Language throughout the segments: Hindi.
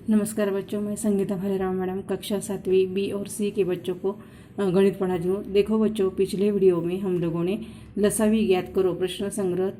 नमस्कार बच्चों, मैं संगीता भालेराव मैडम कक्षा 7वीं बी और सी के बच्चों को गणित पढ़ाती हूँ। देखो बच्चों, पिछले वीडियो में हम लोगों ने लसावी ज्ञात करो प्रश्न संग्रह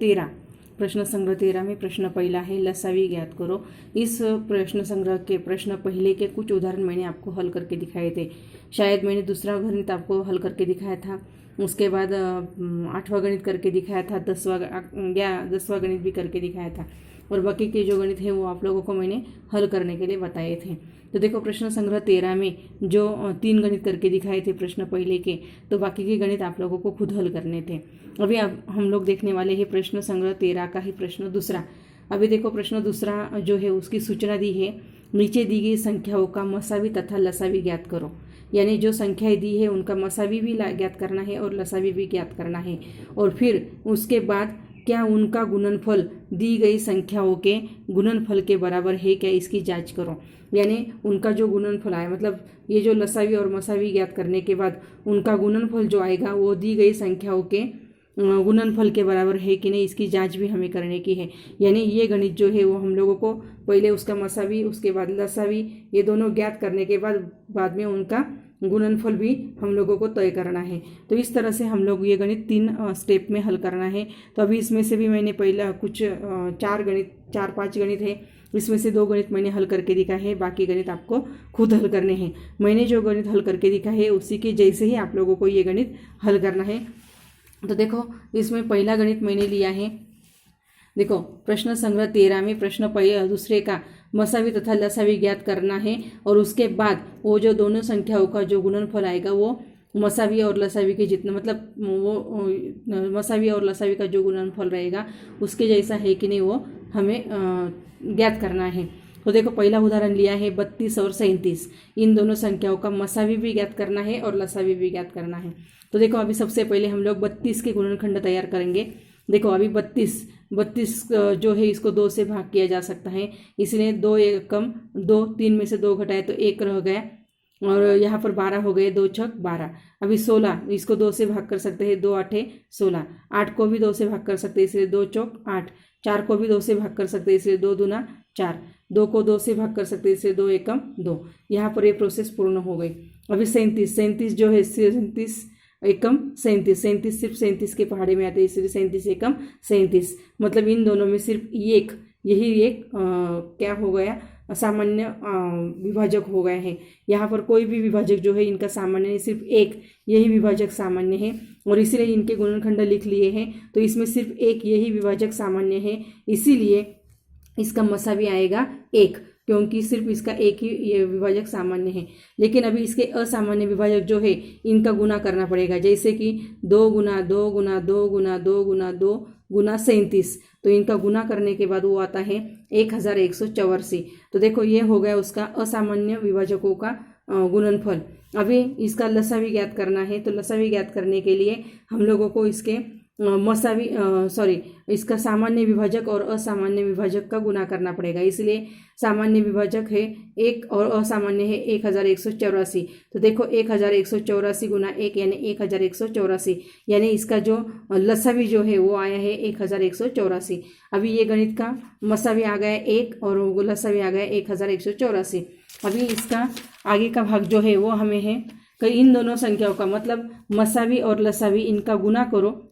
13 में प्रश्न पहला है लसावी ज्ञात करो। इस प्रश्न संग्रह के प्रश्न पहले के कुछ उदाहरण मैंने आपको हल करके दिखाए थे। शायद मैंने दूसरा गणित आपको हल करके दिखाया था, उसके बाद 8वां गणित करके दिखाया था, 10वां गणित भी करके दिखाया था, और बाकी के जो गणित है वो आप लोगों को मैंने हल करने के लिए बताए थे। तो देखो, प्रश्न संग्रह 13 में जो 3 गणित करके दिखाए थे प्रश्न पहले के, तो बाकी के गणित आप लोगों को खुद हल करने थे। अभी अब हम लोग देखने वाले हैं प्रश्न संग्रह 13 का ही प्रश्न दूसरा। अभी देखो, प्रश्न दूसरा जो है उसकी सूचना दी है, नीचे दी गई संख्याओं का मसावी तथा लसावी ज्ञात करो। यानी जो संख्याएं दी है उनका मसावी भी ज्ञात करना है और लसावी भी ज्ञात करना है, और फिर उसके बाद क्या उनका गुणनफल दी गई संख्याओं के गुणनफल के बराबर है क्या, इसकी जांच करो। यानी उनका जो गुणनफल आया, मतलब ये जो लसावी और मसावी ज्ञात करने के बाद उनका गुणनफल जो आएगा वो दी गई संख्याओं के गुणनफल के बराबर है कि नहीं, इसकी जांच भी हमें करने की है। यानी ये गणित जो है वो हम लोगों को पहले उसका मसावी उसके बाद लसावी ये दोनों ज्ञात करने के बाद में उनका गुणनफल भी हम लोगों को तय करना है। तो इस तरह से हम लोग ये गणित 3 स्टेप में हल करना है। तो अभी इसमें से भी मैंने पहला कुछ 4-5 गणित है, इसमें से 2 गणित मैंने हल करके दिखा है, बाकी गणित आपको खुद हल करने हैं। मैंने जो गणित हल करके दिखा है उसी के जैसे ही आप लोगों को ये गणित हल करना है। तो देखो, इसमें पहला गणित मैंने लिया है, देखो प्रश्न संग्रह 13 में प्रश्न दूसरे का मसावी तथा लसावी ज्ञात करना है, और उसके बाद वो जो दोनों संख्याओं का जो गुणनफल आएगा वो मसावी और लसावी के जितना, मतलब वो मसावी और लसावी का जो गुणनफल रहेगा उसके जैसा है कि नहीं वो हमें ज्ञात करना है। तो देखो, पहला उदाहरण लिया है 32 और 37, इन दोनों संख्याओं का मसावी भी ज्ञात करना है और लसावी भी ज्ञात करना है। तो देखो, अभी सबसे पहले हम लोग 32 के गुणनखंड तैयार करेंगे। देखो, अभी 32 जो है इसको 2 से भाग किया जा सकता है, इसलिए 2 एकम 2, 3 में से 2 घटाए तो 1 रह गया, और यहाँ पर 12 हो गए, 2 छक 12। अभी 16, इसको 2 से भाग कर सकते हैं, 2 8 16। 8 को भी 2 से भाग कर सकते हैं, इसलिए 2 चौक 8। 4 को भी 2 से भाग कर सकते हैं, इसलिए 2 दूना 4। 2 को 2 से भाग कर सकते हैं, इसलिए 2 एकम 2। यहाँ पर ये प्रोसेस पूर्ण हो गई। अभी 37 जो है 37 एकम 37 सिर्फ 37 के पहाड़े में आते हैं, इसलिए 37 एकम 37, मतलब इन दोनों में सिर्फ यही एक क्या हो गया, सामान्य विभाजक हो गए हैं। यहाँ पर कोई भी विभाजक जो है इनका सामान्य नहीं, सिर्फ एक यही विभाजक सामान्य है, और इसीलिए इनके गुणनखंड लिख लिए हैं। तो इसमें सिर्फ एक यही विभाजक सामान्य है, इसीलिए इसका मसावी आएगा 1, क्योंकि सिर्फ इसका एक ही ये विभाजक सामान्य है। लेकिन अभी इसके असामान्य विभाजक जो है इनका गुना करना पड़ेगा, जैसे कि 2 गुना 2 गुना 2 गुना 2 गुना 2 गुना 37, तो इनका गुना करने के बाद वो आता है 1184। तो देखो, ये हो गया उसका असामान्य विभाजकों का गुणनफल। अभी इसका लसावी ज्ञात करना है, तो लसावी ज्ञात करने के लिए हम लोगों को इसके इसका सामान्य विभाजक और असामान्य विभाजक का गुना करना पड़ेगा। इसलिए सामान्य विभाजक है 1 और असामान्य है 1184। तो देखो, 1184 गुना 1 यानी 1184, यानी इसका जो लसावी जो है वो आया है 1184। अभी ये गणित का मसावी आ गया 1 और लसावी आ गया 1184। अभी इसका आगे का भाग जो है वो हमें है कि इन दोनों संख्याओं का, मतलब मसावी और लसावी, इनका गुना करो,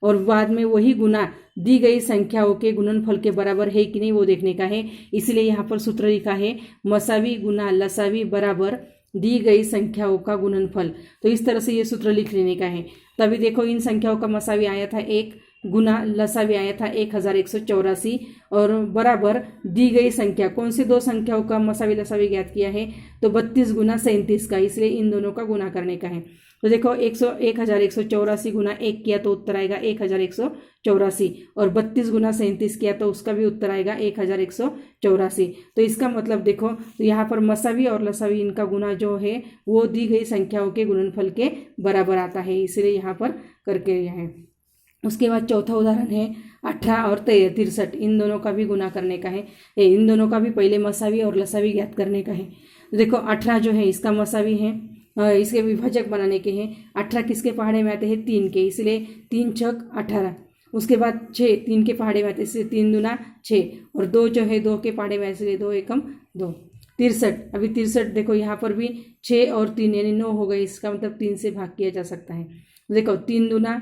और बाद में वही गुना दी गई संख्याओं के गुणनफल के बराबर है कि नहीं वो देखने का है। इसलिए यहाँ पर सूत्र लिखा है मसावी गुना लसावी बराबर दी गई संख्याओं का गुणनफल। तो इस तरह से ये सूत्र लिख लेने का है। तभी देखो, इन संख्याओं का मसावी आया था 1 गुना लसावी आया था 1184, और बराबर दी गई संख्या, कौन सी 2 संख्याओं का मसावी लसावी ज्ञात किया है, तो 32 गुना 37 का, इसलिए इन दोनों का गुना करने का है। तो देखो, 1184 गुना 1 किया तो उत्तर आएगा 1184, और 32 गुना 37 किया तो उसका भी उत्तर आएगा 1184। तो इसका मतलब देखो, तो यहाँ पर मसावी और लसावी इनका गुना जो है वो दी गई संख्याओं के गुणनफल के बराबर आता है, इसलिए यहाँ पर करके लिया है। उसके बाद चौथा उदाहरण है 18 और 63, इन दोनों का भी गुना करने का है। इन दोनों का भी पहले मसावी और लसावी ज्ञात करने का है। देखो, 18 जो है इसका मसावी है, इसके विभाजक बनाने के हैं। 18 किसके पहाड़े में आते हैं, 3 के, इसलिए 3 छक 18। उसके बाद 6 3 के पहाड़े में आते हैं, इसलिए 3 दूना 6, और 2 जो है 2 के पहाड़े में, इसलिए 2 एकम 2। 63, अभी 63 देखो यहाँ पर भी 6 और 3 यानी 9 हो गए, इसका मतलब 3 से भाग किया जा सकता है। देखो 3 दूना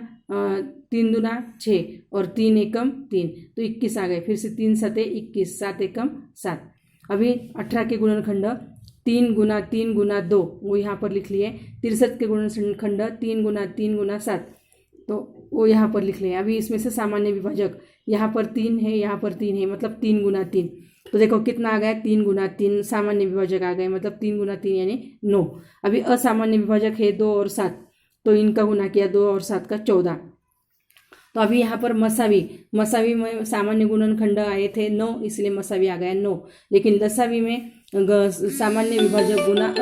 6 और 3 एकम 3, तो 21 आ गए। फिर से 3 सते 21, 7 एकम 7। अभी 18 के गुणनखंड 3 गुना 3 गुना 2 वो यहाँ पर लिख लिए। 63 के गुणनखंड 3 गुना 3 गुना 7, तो वो यहाँ पर लिख लिए। अभी इसमें से सामान्य विभाजक यहाँ पर 3 है, यहाँ पर 3 है, मतलब 3 गुना 3, तो देखो कितना आ गया 3 गुना 3। सामान्य विभाजक आ गए, मतलब 3 गुना 3 यानी 9। अभी असामान्य विभाजक है 2 और 7, तो इनका गुना किया 2 और 7 का 14। तो अभी यहाँ पर मसावी में सामान्य गुणनखंड आए थे 9, इसलिए मसावी आ गया 9। लेकिन लसावी में सामान्य विभाजक गुना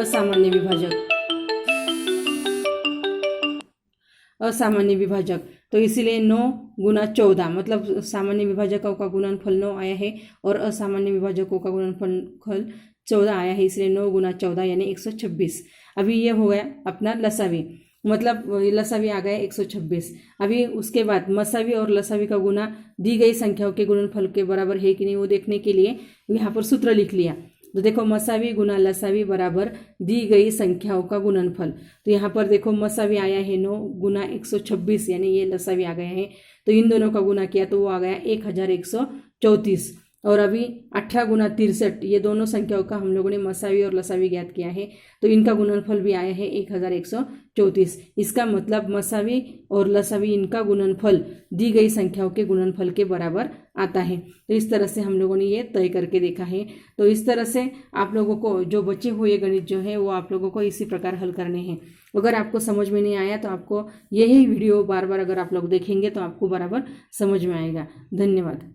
असामान्य विभाजक, तो इसीलिए 9 गुना 14, मतलब सामान्य विभाजकों का गुणनफल 9 आया है और असामान्य विभाजकों का गुणनफल 14 आया है, इसलिए 9 गुना 14 यानी 126। अभी ये हो गया अपना लसावी, मतलब लसावी आ गया 126। अभी उसके बाद मसावी और लसावी का गुना दी गई संख्याओं के गुणनफल के बराबर है कि नहीं वो देखने के लिए यहाँ पर सूत्र लिख लिया। तो देखो मसावी गुना लसावी बराबर दी गई संख्याओं का गुणनफल। तो यहाँ पर देखो मसावी आया है 9 गुना 126, यानी ये लसावी आ गया है। तो इन दोनों का गुना किया तो वो आ गया 1134। और अभी 18 गुना 63, ये दोनों संख्याओं का हम लोगों ने मसावी और लसावी ज्ञात किया है, तो इनका गुणनफल भी आया है 1134। इसका मतलब मसावी और लसावी इनका गुणनफल दी गई संख्याओं के गुणनफल के बराबर आता है। तो इस तरह से हम लोगों ने ये तय करके देखा है। तो इस तरह से आप लोगों को जो बचे हुए गणित जो है वो आप लोगों को इसी प्रकार हल करने हैं। अगर आपको समझ में नहीं आया तो आपको यही वीडियो बार बार अगर आप लोग देखेंगे तो आपको बराबर समझ में आएगा। धन्यवाद।